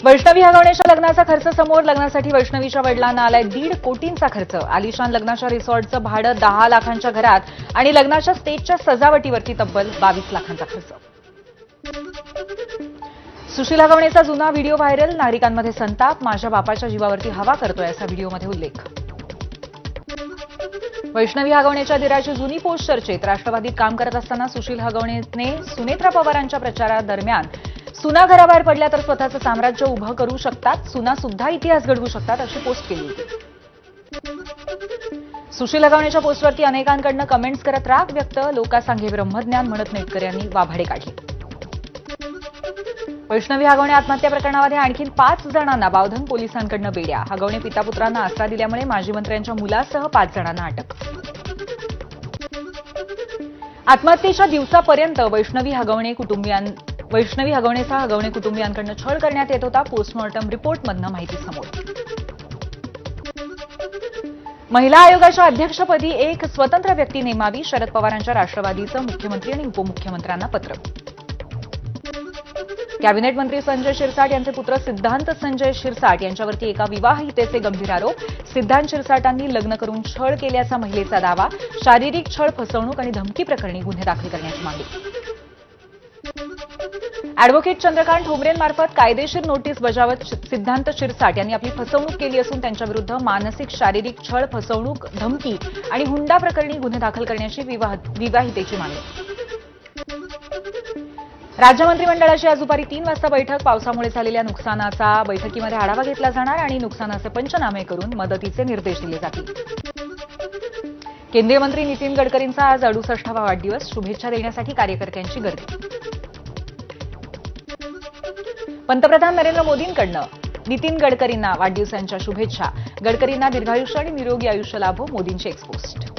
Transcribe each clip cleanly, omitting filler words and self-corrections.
वैष्णवी हगवणेच्या लग्नाचा खर्च समोर. लग्नासाठी वैष्णवीच्या वडिलांना आलाय 1.5 कोटींचा खर्च. आलिशान लग्नाच्या रिसॉर्टचं भाडं 10 लाखांच्या घरात आणि लग्नाच्या स्टेजच्या सजावटीवरती तब्बल 22 लाखांचा खर्च. सुशील हगवणेचा जुना व्हिडिओ व्हायरल. नागरिकांमध्ये संताप. माझ्या बापाच्या जीवावरती हवा करतोय असा व्हिडिओमध्ये उल्लेख. वैष्णवी हगवणेच्या दिराची जुनी पोस्ट चर्चेत. राष्ट्रवादीत काम करत असताना सुशील हगवणेने सुनेत्रा पवारांच्या प्रचारादरम्यान सुना घराबाहेर पडल्या तर स्वतःचं साम्राज्य उभं करू शकतात, सुना सुद्धा इतिहास घडवू शकतात अशी पोस्ट केली होती. सुशील हगवणेच्या पोस्टवरती अनेकांकडनं कमेंट्स करत राग व्यक्त. लोकांसांगे ब्रह्मज्ञान म्हणत नेटकऱ्यांनी वाभाडे काढले. वैष्णवी हगवणे आत्महत्या प्रकरणामध्ये आणखी 5 जणांना बावधन पोलिसांकडनं बेड्या. हगवणे पितापुत्रांना आसरा दिल्यामुळे माजी मंत्र्यांच्या मुलासह 5 जणांना अटक. आत्महत्येच्या दिवसापर्यंत वैष्णवी हगवणेसह हगवणे कुटुंबियांकडून छळ करण्यात येत होता. पोस्टमॉर्टम रिपोर्टमधनं माहिती समोर. महिला आयोगाच्या अध्यक्षपदी एक स्वतंत्र व्यक्ती नेमावी. शरद पवारांच्या राष्ट्रवादीचं मुख्यमंत्री आणि उपमुख्यमंत्र्यांना पत्र. कॅबिनेट मंत्री संजय शिरसाट यांचे पुत्र सिद्धांत संजय शिरसाट यांच्यावरती एका विवाहितेचे गंभीर आरोप. सिद्धांत शिरसाटांनी लग्न करून छळ केल्याचा महिलेचा दावा. शारीरिक छळ, फसवणूक आणि धमकी प्रकरणी गुन्हे दाखल करण्याची मागणी. अॅडव्होकेट चंद्रकांत ठोंबरेंमार्फत कायदेशीर नोटीस बजावत सिद्धांत शिरसाट यांनी आपली फसवणूक केली असून त्यांच्याविरुद्ध मानसिक, शारीरिक छळ, फसवणूक, धमकी आणि हुंडा प्रकरणी गुन्हे दाखल करण्याची विवाहितेची मागणी. राज्य मंत्रिमंडळाची आज दुपारी 3 वाजता बैठक. पावसामुळे झालेल्या नुकसानाचा बैठकीमध्ये आढावा घेतला जाणार आणि नुकसानाचे पंचनामे करून मदतीचे निर्देश दिले जातील. केंद्रीय मंत्री नितीन गडकरींचा आज 68वा वाढदिवस. शुभेच्छा देण्यासाठी कार्यकर्त्यांची गर्दी. पंतप्रधान नरेंद्र मोदींकडनं नितीन गडकरींना वाढदिवसांच्या शुभेच्छा. गडकरींना दीर्घायुष्य आणि निरोगी आयुष्य लाभो. मोदींची एक्सपोस्ट.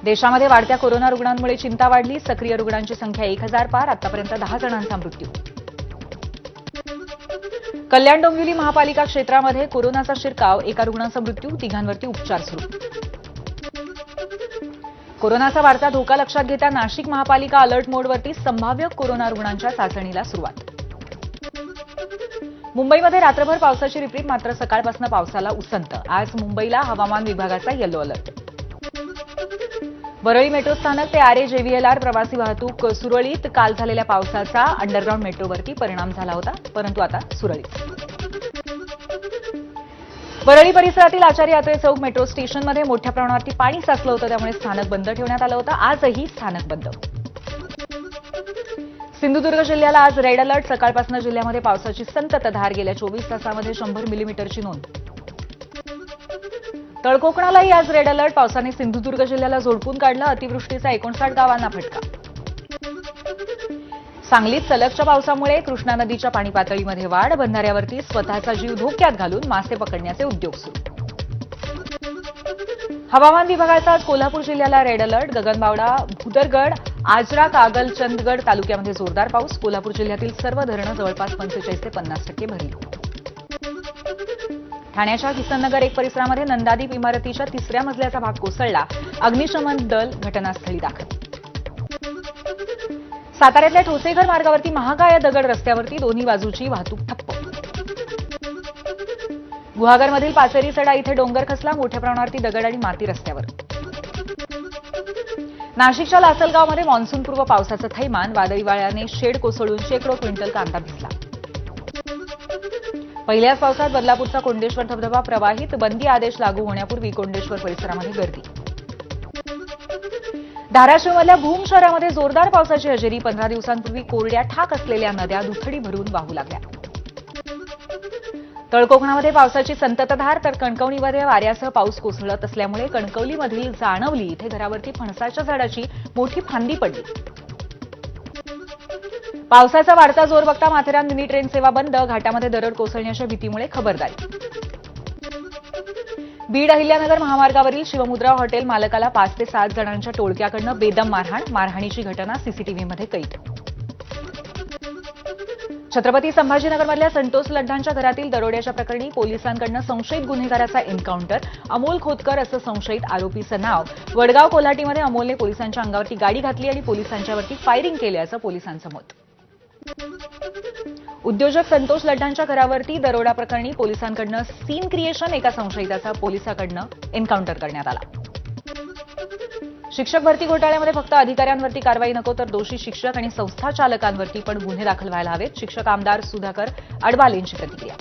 देशामध्ये वाढत्या कोरोना रुग्णांमुळे चिंता वाढली. सक्रिय रुग्णांची संख्या 1000 पार. आतापर्यंत 10 जणांचा मृत्यू. कल्याण डोंबिवली महापालिका क्षेत्रामध्ये कोरोनाचा शिरकाव. एका रुग्णाचा मृत्यू, 3घांवरती उपचार सुरू. कोरोनाचा वाढता धोका लक्षात घेता नाशिक महापालिका अलर्ट मोडवरती. संभाव्य कोरोना रुग्णांच्या चाचणीला सुरुवात. मुंबईमध्ये रात्रभर पावसाची रिपरिप. मात्र सकाळपासून पावसाला उसंत. आज मुंबईला हवामान विभागाचा येलो अलर्ट. वरळी मेट्रो स्थानक ते आरे जेव्हीएलआर प्रवासी वाहतूक सुरळीत. काल झालेल्या पावसाचा अंडरग्राऊंड मेट्रोवरती परिणाम झाला होता, परंतु आता सुरळीत. वरळी परिसरातील आचार्य यात्रे चौक मेट्रो स्टेशनमध्ये मोठ्या प्रमाणावरती पाणी साचलं होतं, त्यामुळे स्थानक बंद ठेवण्यात आलं होतं. आजही स्थानक बंद. सिंधुदुर्ग जिल्ह्याला आज रेड अलर्ट. सकाळपासून जिल्ह्यामध्ये पावसाची संततधार. गेल्या 24 तासामध्ये 100 मिलीमीटरची नोंद. तळकोकणालाही आज रेड अलर्ट. पावसाने सिंधुदुर्ग जिल्ह्याला झोडपून काढलं. अतिवृष्टीचा 59 गावांना फटका. सांगलीत सलगच्या पावसामुळे कृष्णा नदीच्या पाणी पातळीमध्ये वाढ. बंधाऱ्यावरती स्वतःचा जीव धोक्यात घालून मासे पकडण्याचे उद्योग सुरू. हवामान विभागाचा आज कोल्हापूर जिल्ह्याला रेड अलर्ट. गगनबावडा, भुदरगड, आजरा, कागल, चंदगड तालुक्यामध्ये जोरदार पाऊस. कोल्हापूर जिल्ह्यातील सर्व धरणं जवळपास 45 ते 50% भरली. ठाण्याच्या किसननगर 1 परिसरामध्ये नंदादीप इमारतीच्या 3ऱ्या मजल्याचा भाग कोसळला. अग्निशमन दल घटनास्थळी दाखल. साताऱ्यातल्या ठोसेघर मार्गावरती महाकाय दगड रस्त्यावरती. दोन्ही बाजूची वाहतूक ठप्प. गुहागरमधील पाचेरी सडा इथे डोंगर खचला. मोठ्या प्रमाणावरती दगड आणि माती रस्त्यावर. नाशिकच्या लासलगावमध्ये मान्सूनपूर्व पावसाचं थैमान. वादळी वाऱ्याने शेड कोसळून शेकडो क्विंटल कांदा भिजला. पहिल्याच पावसात बदलापूरचा कोंडेश्वर धबधबा प्रवाहित. बंदी आदेश लागू होण्यापूर्वी कोंडेश्वर परिसरामध्ये गर्दी. धाराशिवमधल्या भूम शहरामध्ये जोरदार पावसाची हजेरी. 15 दिवसांपूर्वी कोरड्या ठाक असलेल्या नद्या दुथडी भरून वाहू लागल्या. तळकोकणामध्ये पावसाची संततधार. तर कणकवलीमध्ये वाऱ्यासह पाऊस कोसळत असल्यामुळे कणकवलीमधील जाणवली इथे घरावरती फणसाच्या झाडाची मोठी फांदी पडली. पावसाचा वाढता जोर बघता माथेरान मिनी ट्रेन सेवा बंद. घाटामध्ये दरड कोसळण्याच्या भीतीमुळे खबरदारी. बीड अहिल्यानगर महामार्गावरील शिवमुद्रा हॉटेल मालकाला 5 ते 7 जणांच्या टोळक्याकडनं बेदम मारहाण. मारहाणीची घटना सीसीटीव्हीमध्ये कैद. छत्रपती संभाजीनगरमधल्या संतोष लड्डांच्या घरातील दरोड्याच्या प्रकरणी पोलिसांकडनं संशयित गुन्हेगाराचा एन्काउंटर. अमोल खोतकर असं संशयित आरोपीचं नाव. वडगाव कोल्हाटीमध्ये अमोलने पोलिसांच्या अंगावरती गाडी घातली आणि पोलिसांच्यावरती फायरिंग केल्याचं पोलिसांचं मत. उद्योजक संतोष लड्डांच्या घरावरती दरोडा प्रकरणी पोलिसांकडनं सीन क्रिएशन एका संशयिताचा पोलिसांकडनं एन्काउंटर करण्यात आला. शिक्षक भरती घोटाळ्यामध्ये फक्त अधिकाऱ्यांवरती कारवाई नको तर दोषी शिक्षक आणि संस्था चालकांवरती पण गुन्हे दाखल व्हायला हवेत. शिक्षक आमदार सुधाकर अडबालेंची प्रतिक्रिया.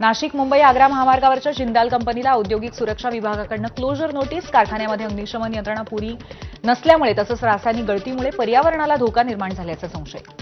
नाशिक मुंबई आग्रा महामार्गावरच्या जिंदाल कंपनीला औद्योगिक सुरक्षा विभागाकडनं क्लोजर नोटीस. कारखान्यामध्ये अग्निशमन यंत्रणा पुरी नसल्यामुळे तसंच रासायनिक गळतीमुळे पर्यावरणाला धोका निर्माण झाल्याचा संशय.